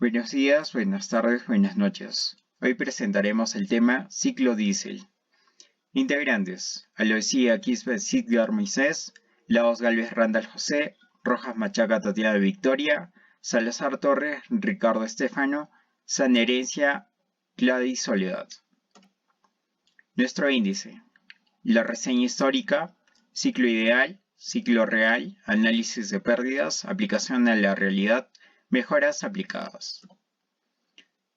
Buenos días, buenas tardes, buenas noches. Hoy presentaremos el tema ciclo diésel. Integrantes: Aloysia Quispe Sidgar Moisés, Laos Galvez Randall José, Rojas Machaca Tatiana Victoria, Salazar Torres Ricardo Estefano, San Herencia Gladys Soledad. Nuestro índice: la reseña histórica, ciclo ideal, ciclo real, análisis de pérdidas, aplicación a la realidad, mejoras aplicadas.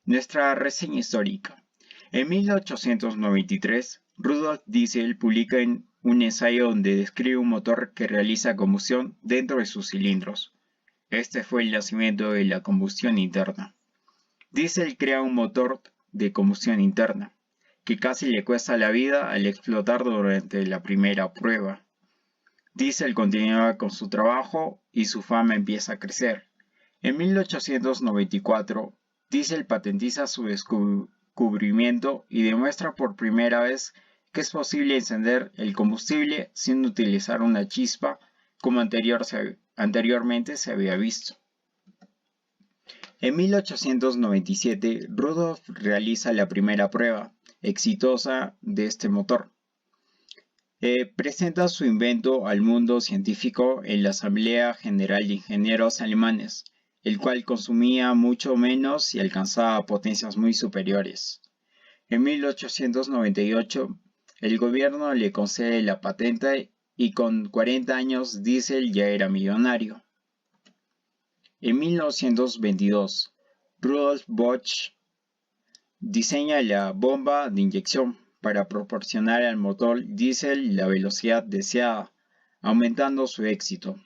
Nuestra reseña histórica. En 1893, Rudolf Diesel publica un ensayo donde describe un motor que realiza combustión dentro de sus cilindros. Este fue el nacimiento de la combustión interna. Diesel crea un motor de combustión interna, que casi le cuesta la vida al explotar durante la primera prueba. Diesel continúa con su trabajo y su fama empieza a crecer. En 1894, Diesel patentiza su descubrimiento y demuestra por primera vez que es posible encender el combustible sin utilizar una chispa como anteriormente se había visto. En 1897, Rudolf realiza la primera prueba exitosa de este motor. Presenta su invento al mundo científico en la Asamblea General de Ingenieros Alemanes, el cual consumía mucho menos y alcanzaba potencias muy superiores. En 1898, el gobierno le concede la patente y con 40 años Diesel ya era millonario. En 1922, Rudolf Bosch diseña la bomba de inyección para proporcionar al motor diésel la velocidad deseada, aumentando su éxito.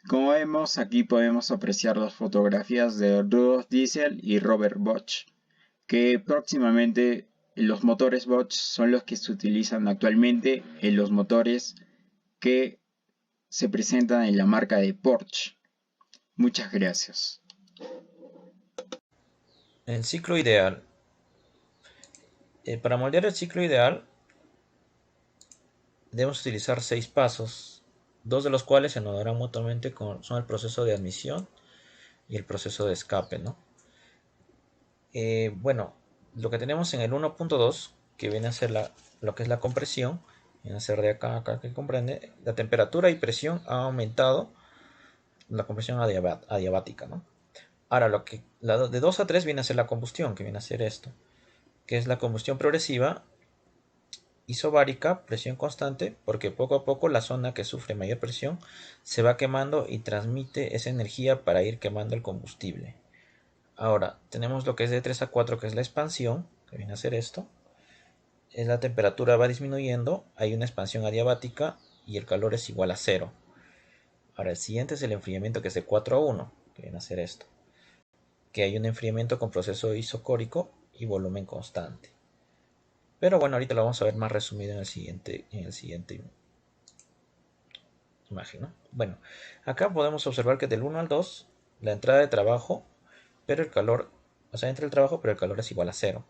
Como vemos, aquí podemos apreciar las fotografías de Rudolf Diesel y Robert Bosch, que próximamente los motores Bosch son los que se utilizan actualmente en los motores que se presentan en la marca de Porsche. Muchas gracias. El ciclo ideal. Para moldear el ciclo ideal debemos utilizar 6 pasos, 2 de los cuales se anudarán mutuamente son el proceso de admisión y el proceso de escape, ¿no? Bueno, lo que tenemos en el 1.2, que viene a ser lo que es la compresión, viene a ser de acá a acá, que comprende, la temperatura y presión ha aumentado, la compresión adiabática, ¿no? Ahora, de 2 a 3 viene a ser la combustión, que viene a ser esto, que es la combustión progresiva isobárica, presión constante, porque poco a poco la zona que sufre mayor presión se va quemando y transmite esa energía para ir quemando el combustible. Ahora, tenemos lo que es de 3 a 4, que es la expansión, que viene a ser esto. La temperatura va disminuyendo, hay una expansión adiabática y el calor es igual a 0. Ahora, el siguiente es el enfriamiento, que es de 4 a 1, que viene a ser esto, que hay un enfriamiento con proceso isocórico y volumen constante. Pero bueno, ahorita lo vamos a ver más resumido en el siguiente imagen, ¿no? Bueno, acá podemos observar que del 1 al 2, la entrada de trabajo, pero el calor, o sea, entra el trabajo, pero el calor es igual a 0.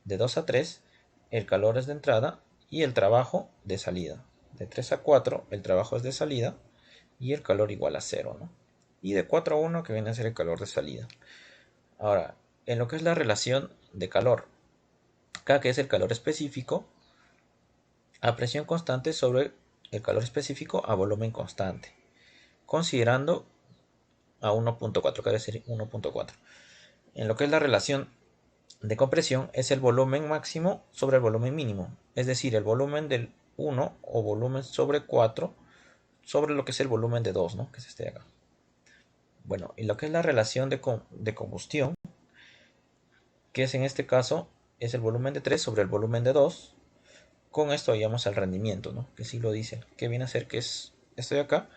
De 2 a 3, el calor es de entrada y el trabajo de salida. De 3 a 4, el trabajo es de salida y el calor igual a 0, ¿no? Y de 4 a 1, que viene a ser el calor de salida. Ahora, en lo que es la relación de calor, acá que es el calor específico, a presión constante sobre el calor específico a volumen constante, considerando a 1.4, que debe ser 1.4. En lo que es la relación de compresión, es el volumen máximo sobre el volumen mínimo, es decir, el volumen del 1 o volumen sobre 4 sobre lo que es el volumen de 2, ¿no? Que es este de acá. Bueno, y lo que es la relación de combustión, que es en este caso, es el volumen de 3 sobre el volumen de 2. Con esto hallamos el rendimiento, ¿no? Que sí lo dice, que viene a ser que es esto de acá,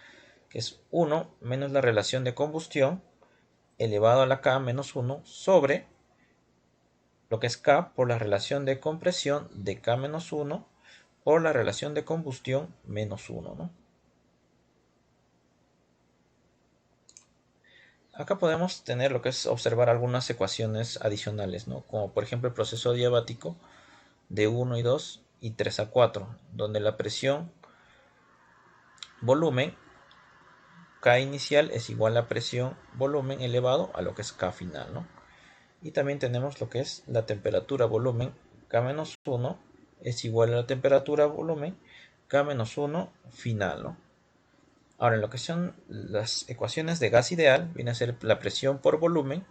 que es 1 menos la relación de combustión elevado a la K menos 1 sobre lo que es K por la relación de compresión de K menos 1 por la relación de combustión menos 1, ¿no? Acá podemos tener lo que es observar algunas ecuaciones adicionales, ¿no? Como por ejemplo el proceso adiabático de 1 y 2 y 3 a 4, donde la presión volumen K inicial es igual a presión, volumen elevado a lo que es K final, ¿no? Y también tenemos lo que es la temperatura volumen K-1 es igual a la temperatura volumen K-1 final, ¿no? Ahora, en lo que son las ecuaciones de gas ideal, viene a ser la presión por volumen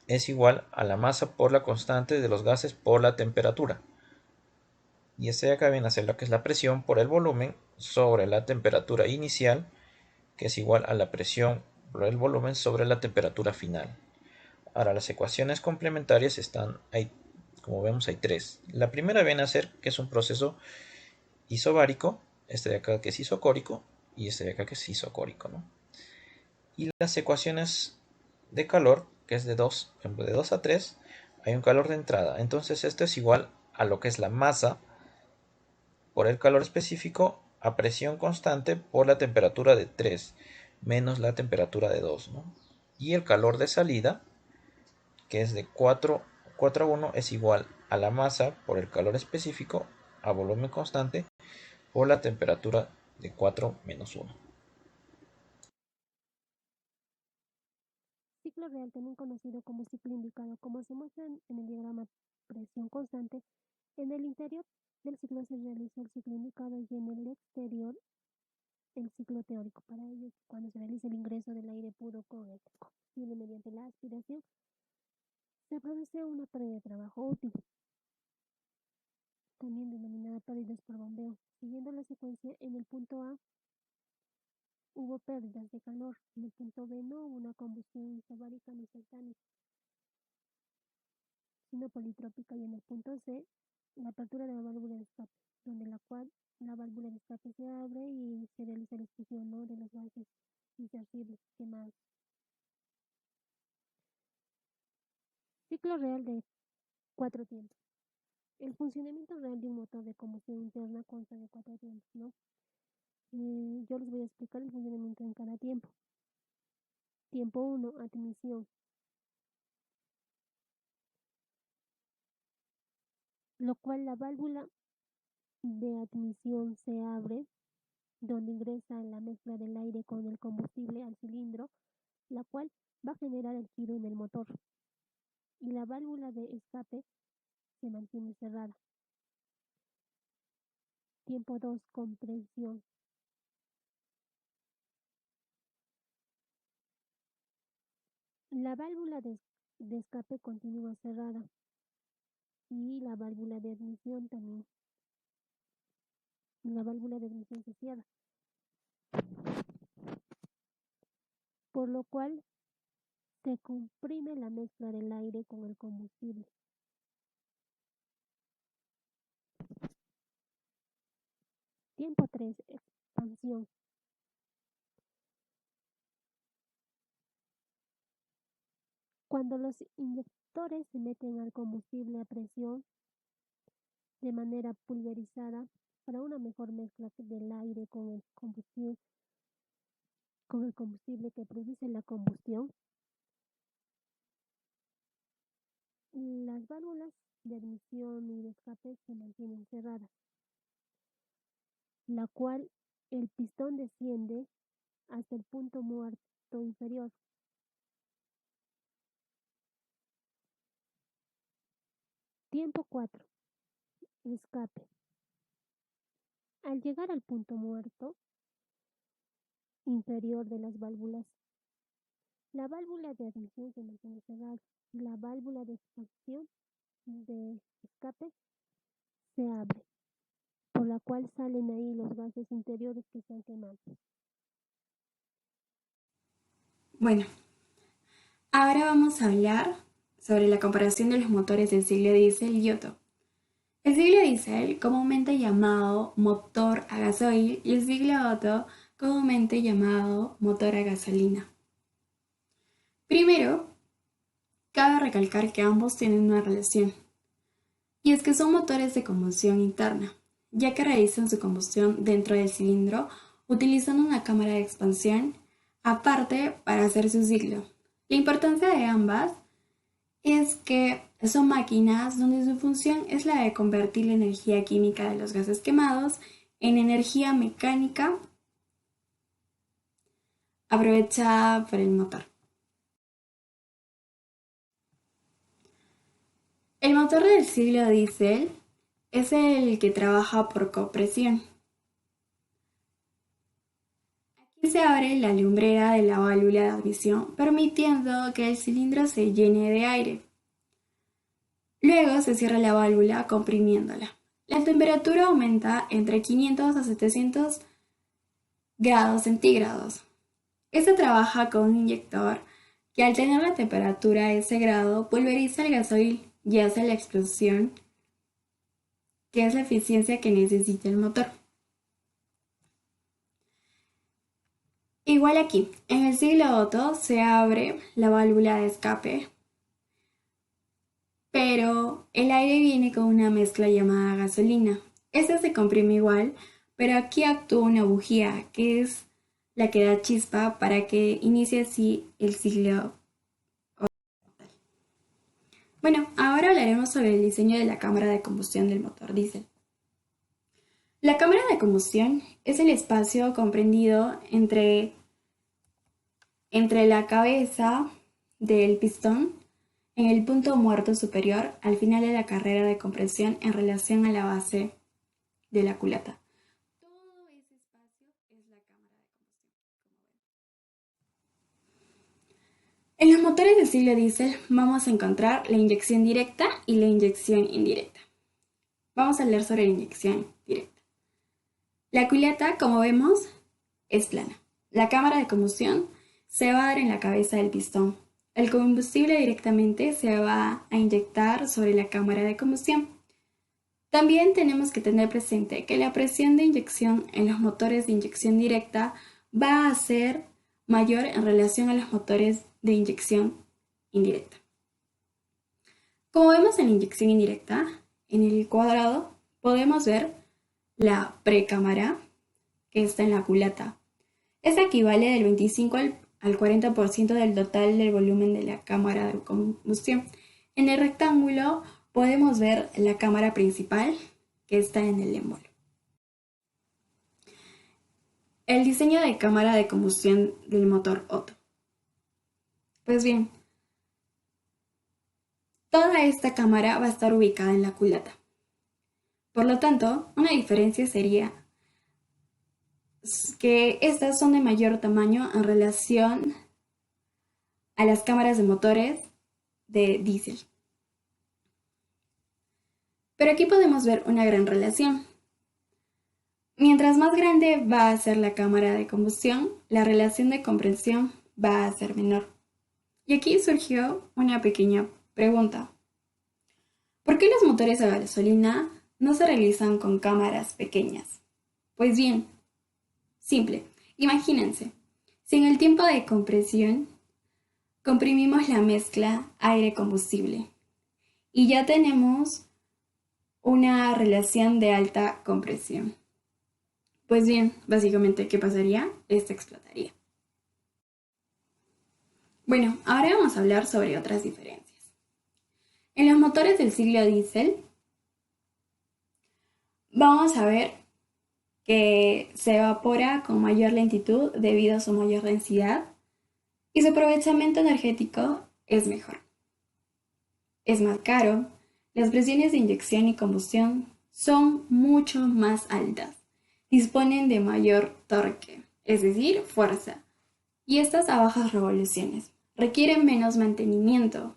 es igual a la masa por la constante de los gases por la temperatura. Y este de acá viene a ser lo que es la presión por el volumen sobre la temperatura inicial, que es igual a la presión por el volumen sobre la temperatura final. Ahora, las ecuaciones complementarias están, como vemos, hay tres. La primera viene a ser que es un proceso isobárico, este de acá que es isocórico y este de acá que es isocórico, ¿no? Y las ecuaciones de calor, que es de 2, por ejemplo, de 2 a 3, hay un calor de entrada. Entonces esto es igual a lo que es la masa por el calor específico a presión constante por la temperatura de 3 menos la temperatura de 2, ¿no? Y el calor de salida, que es de 4 a 1, es igual a la masa por el calor específico a volumen constante por la temperatura de 4 menos 1. Ciclo real, también conocido como ciclo indicado, como se muestra en el diagrama presión constante, en el interior del ciclo se realiza el ciclo indicado y en el exterior el ciclo teórico. Para ello, cuando se realiza el ingreso del aire puro con el combustible mediante la aspiración, se produce una pérdida de trabajo útil, también denominada pérdidas por bombeo. Siguiendo la secuencia, en el punto A hubo pérdidas de calor, en el punto B no hubo una combustión isobárica ni instantánea, sino politrópica, y en el punto C la apertura de la válvula de escape, donde la cual la válvula de escape se abre y se realiza la expulsión, ¿no?, de los gases insercibles quemados. Ciclo real de 4 tiempos. El funcionamiento real de un motor de combustión interna consta de 4 tiempos, ¿no? Yo les voy a explicar el funcionamiento en cada tiempo. Tiempo 1, admisión, lo cual la válvula de admisión se abre, donde ingresa la mezcla del aire con el combustible al cilindro, la cual va a generar el giro en el motor, y la válvula de escape se mantiene cerrada. Tiempo 2, compresión. La válvula de escape continúa cerrada y la válvula de admisión también. La válvula de admisión se cierra, por lo cual se comprime la mezcla del aire con el combustible. Tiempo 3, expansión. Cuando los inyectores se meten al combustible a presión de manera pulverizada para una mejor mezcla del aire con el combustible que produce la combustión, las válvulas de admisión y de escape se mantienen cerradas, la cual el pistón desciende hasta el punto muerto inferior. Tiempo 4, escape. Al llegar al punto muerto inferior de las válvulas, la válvula de admisión se mantiene cerrada y la válvula de expansión de escape se abre, por la cual salen ahí los gases interiores que están quemando. Bueno, ahora vamos a hablar sobre la comparación de los motores del ciclo diésel y Otto. El ciclo diésel, comúnmente llamado motor a gasoil, y el ciclo Otto, comúnmente llamado motor a gasolina. Primero, cabe recalcar que ambos tienen una relación, y es que son motores de combustión interna, ya que realizan su combustión dentro del cilindro utilizando una cámara de expansión aparte para hacer su ciclo. La importancia de ambas es que son máquinas donde su función es la de convertir la energía química de los gases quemados en energía mecánica aprovechada por el motor. El motor del siglo diésel es el que trabaja por compresión. Aquí se abre la lumbrera de la válvula de admisión, permitiendo que el cilindro se llene de aire. Luego se cierra la válvula comprimiéndola. La temperatura aumenta entre 500 a 700 grados centígrados. Este trabaja con un inyector que al tener la temperatura a ese grado pulveriza el gasoil y hace la explosión, que es la eficiencia que necesita el motor. Igual aquí, en el siglo Otto se abre la válvula de escape, pero el aire viene con una mezcla llamada gasolina. Esta se comprime igual, pero aquí actúa una bujía, que es la que da chispa para que inicie así el siglo. Bueno, ahora hablaremos sobre el diseño de la cámara de combustión del motor diésel. La cámara de combustión es el espacio comprendido entre la cabeza del pistón en el punto muerto superior al final de la carrera de compresión en relación a la base de la culata. Todo ese espacio es la cámara de combustión. En los motores del siglo diésel vamos a encontrar la inyección directa y la inyección indirecta. Vamos a hablar sobre la inyección directa. La culata, como vemos, es plana. La cámara de combustión se va a dar en la cabeza del pistón. El combustible directamente se va a inyectar sobre la cámara de combustión. También tenemos que tener presente que la presión de inyección en los motores de inyección directa va a ser mayor en relación a los motores de inyección indirecta. Como vemos en la inyección indirecta, en el cuadrado podemos ver la precámara que está en la culata. Esta equivale del 25 al 40% del total del volumen de la cámara de combustión. En el rectángulo podemos ver la cámara principal que está en el émbolo. El diseño de cámara de combustión del motor Otto. Pues bien, toda esta cámara va a estar ubicada en la culata. Por lo tanto, una diferencia sería que estas son de mayor tamaño en relación a las cámaras de motores de diésel. Pero aquí podemos ver una gran relación. Mientras más grande va a ser la cámara de combustión, la relación de compresión va a ser menor. Y aquí surgió una pequeña pregunta. ¿Por qué los motores a gasolina no se realizan con cámaras pequeñas? Pues bien, simple. Imagínense, si en el tiempo de compresión comprimimos la mezcla aire-combustible y ya tenemos una relación de alta compresión. Pues bien, básicamente, ¿qué pasaría? Esta explotaría. Bueno, ahora vamos a hablar sobre otras diferencias. En los motores del siglo diésel, vamos a ver que se evapora con mayor lentitud debido a su mayor densidad y su aprovechamiento energético es mejor. Es más caro, las presiones de inyección y combustión son mucho más altas, disponen de mayor torque, es decir, fuerza, y estas a bajas revoluciones, requieren menos mantenimiento.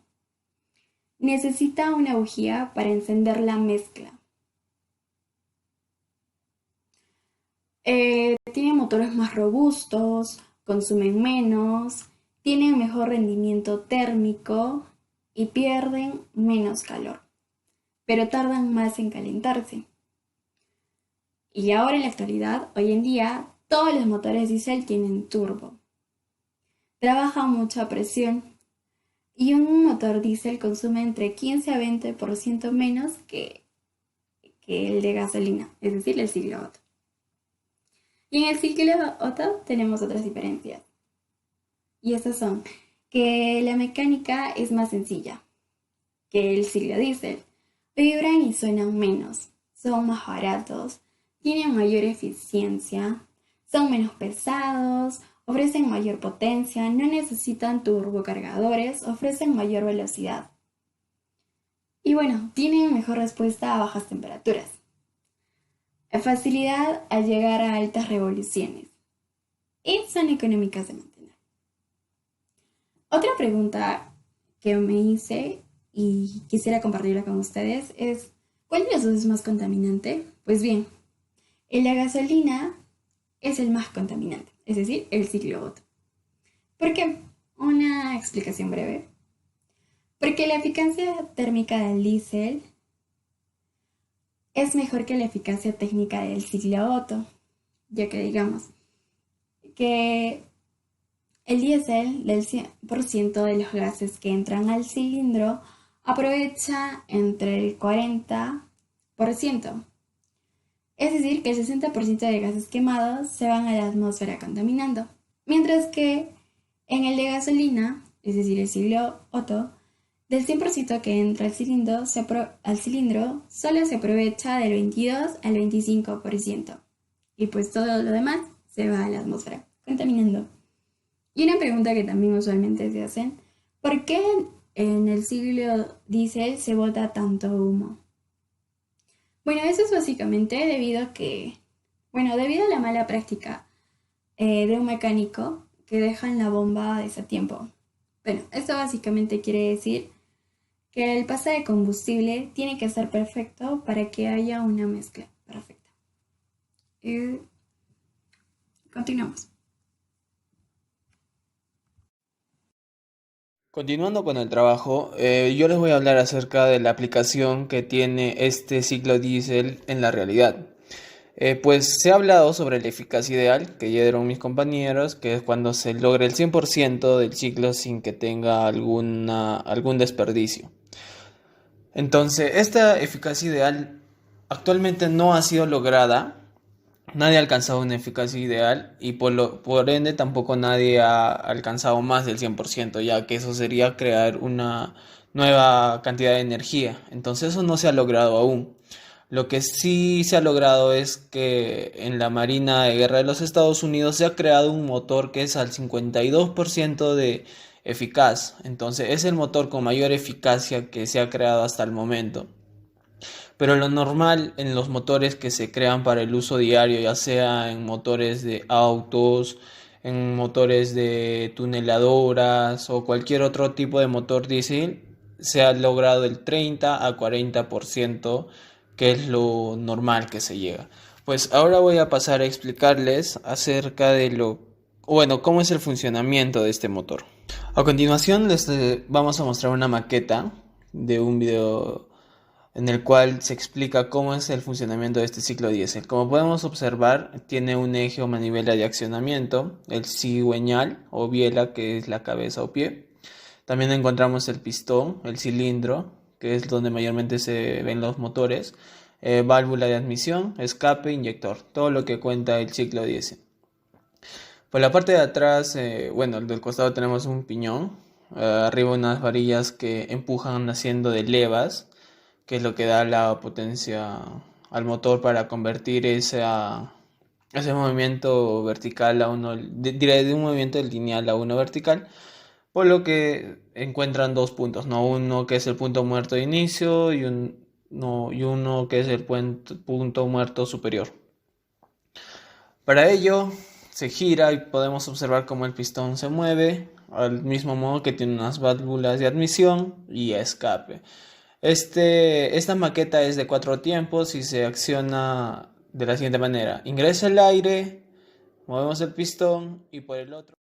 Necesita una bujía para encender la mezcla. Tienen motores más robustos, consumen menos, tienen mejor rendimiento térmico y pierden menos calor, pero tardan más en calentarse. Y ahora en la actualidad, hoy en día, todos los motores diésel tienen turbo. Trabaja a mucha presión y un motor diésel consume entre 15 a 20% menos que el de gasolina, es decir, el siglo Otto. Y en el siglo Otto tenemos otras diferencias. Y estas son que la mecánica es más sencilla que el siglo diésel. Vibran y suenan menos, son más baratos, tienen mayor eficiencia, son menos pesados, ofrecen mayor potencia, no necesitan turbocargadores, ofrecen mayor velocidad. Y bueno, tienen mejor respuesta a bajas temperaturas. Facilidad al llegar a altas revoluciones. Y son económicas de mantener. Otra pregunta que me hice y quisiera compartirla con ustedes es, ¿cuál de los dos es más contaminante? Pues bien, la gasolina es el más contaminante, es decir, el ciclo Otto. ¿Por qué? Una explicación breve. Porque la eficacia térmica del diésel es mejor que la eficacia técnica del ciclo Otto, ya que digamos que el diésel del 100% de los gases que entran al cilindro aprovecha entre el 40%. Es decir, que el 60% de gases quemados se van a la atmósfera contaminando. Mientras que en el de gasolina, es decir, el ciclo Otto, del 100% que entra al cilindro, solo se aprovecha del 22 al 25%. Y pues todo lo demás se va a la atmósfera, contaminando. Y una pregunta que también usualmente se hacen, ¿por qué en el ciclo diésel se bota tanto humo? Bueno, eso es básicamente debido a la mala práctica de un mecánico que deja en la bomba a desatiempo. Bueno, esto básicamente quiere decir que el pase de combustible tiene que ser perfecto para que haya una mezcla perfecta. Continuamos. Continuando con el trabajo, yo les voy a hablar acerca de la aplicación que tiene este ciclo diésel en la realidad. Pues se ha hablado sobre la eficacia ideal que ya dieron mis compañeros, que es cuando se logra el 100% del ciclo sin que tenga algún desperdicio. Entonces, esta eficacia ideal actualmente no ha sido lograda. Nadie ha alcanzado una eficacia ideal y por ende tampoco nadie ha alcanzado más del 100%, ya que eso sería crear una nueva cantidad de energía. Entonces eso no se ha logrado aún. Lo que sí se ha logrado es que en la Marina de Guerra de los Estados Unidos se ha creado un motor que es al 52% de eficaz. Entonces es el motor con mayor eficacia que se ha creado hasta el momento. Pero lo normal en los motores que se crean para el uso diario, ya sea en motores de autos, en motores de tuneladoras o cualquier otro tipo de motor diésel, se ha logrado el 30 a 40%, que es lo normal que se llega. Pues ahora voy a pasar a explicarles acerca de cómo es el funcionamiento de este motor. A continuación vamos a mostrar una maqueta de un video en el cual se explica cómo es el funcionamiento de este ciclo diésel. Como podemos observar, tiene un eje o manivela de accionamiento, el cigüeñal o biela, que es la cabeza o pie. También encontramos el pistón, el cilindro, que es donde mayormente se ven los motores, válvula de admisión, escape, inyector, todo lo que cuenta el ciclo diésel. Por la parte de atrás, del costado tenemos un piñón, arriba unas varillas que empujan haciendo de levas, que es lo que da la potencia al motor para convertir ese movimiento vertical a uno, de un movimiento lineal a uno vertical, por lo que encuentran dos puntos, ¿no? Uno que es el punto muerto de inicio y uno que es el punto muerto superior. Para ello se gira y podemos observar cómo el pistón se mueve, al mismo modo que tiene unas válvulas de admisión y escape. Esta maqueta es de 4 tiempos y se acciona de la siguiente manera. Ingresa el aire, movemos el pistón y por el otro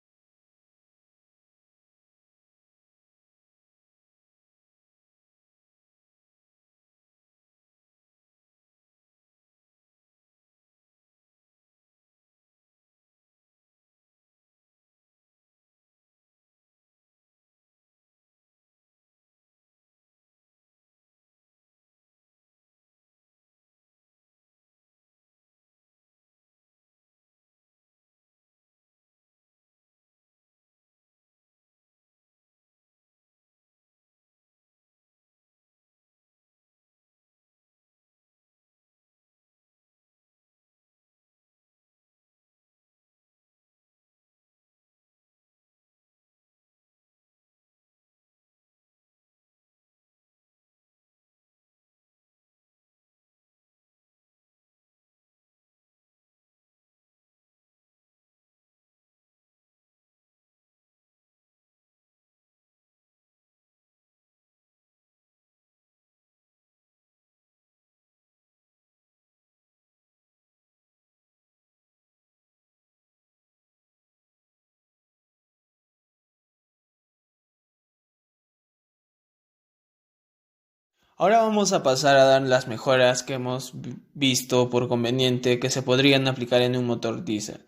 Ahora vamos a pasar a dar las mejoras que hemos visto por conveniente que se podrían aplicar en un motor diésel.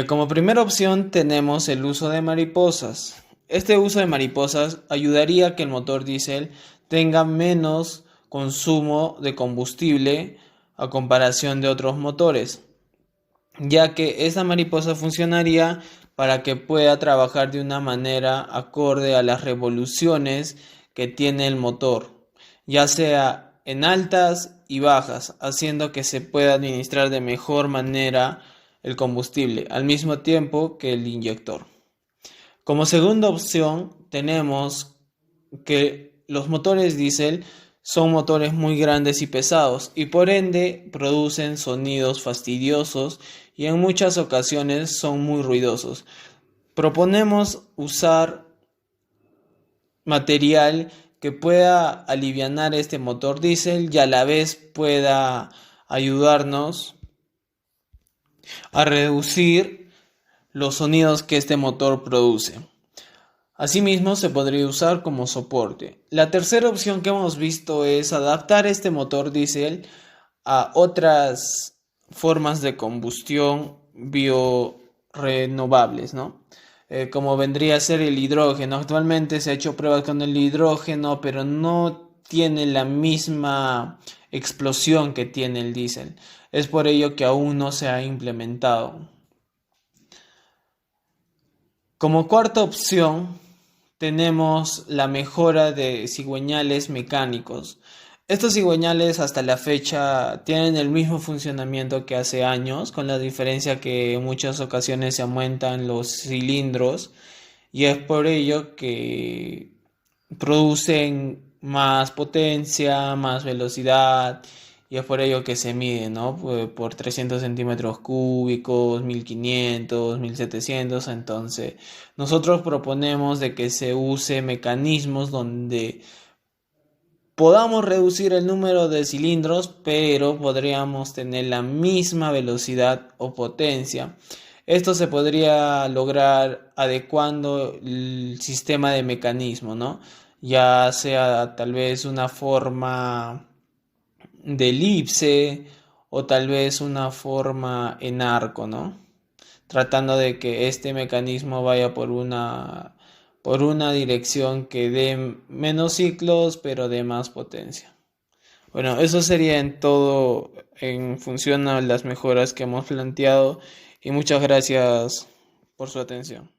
Como primera opción tenemos el uso de mariposas. Este uso de mariposas ayudaría a que el motor diésel tenga menos consumo de combustible a comparación de otros motores, ya que esta mariposa funcionaría para que pueda trabajar de una manera acorde a las revoluciones que tiene el motor, ya sea en altas y bajas, haciendo que se pueda administrar de mejor manera el combustible, al mismo tiempo que el inyector. Como segunda opción, tenemos que los motores diésel son motores muy grandes y pesados y por ende producen sonidos fastidiosos y en muchas ocasiones son muy ruidosos. Proponemos usar material que pueda alivianar este motor diésel y a la vez pueda ayudarnos a reducir los sonidos que este motor produce. Asimismo, se podría usar como soporte. La tercera opción que hemos visto es adaptar este motor diésel a otras formas de combustión biorenovables, ¿no? Como vendría a ser el hidrógeno. Actualmente se ha hecho pruebas con el hidrógeno, pero no tiene la misma explosión que tiene el diésel. Es por ello que aún no se ha implementado. Como cuarta opción, tenemos la mejora de cigüeñales mecánicos. Estos cigüeñales hasta la fecha tienen el mismo funcionamiento que hace años, con la diferencia que en muchas ocasiones se aumentan los cilindros y es por ello que producen más potencia, más velocidad y es por ello que se mide, ¿no? Por 300 centímetros cúbicos, 1500, 1700. Entonces, nosotros proponemos de que se use mecanismos donde podamos reducir el número de cilindros, pero podríamos tener la misma velocidad o potencia. Esto se podría lograr adecuando el sistema de mecanismo, ¿no? Ya sea tal vez una forma de elipse o tal vez una forma en arco, ¿no? Tratando de que este mecanismo vaya por una dirección que dé menos ciclos, pero de más potencia. Bueno, eso sería en todo en función a las mejoras que hemos planteado y muchas gracias por su atención.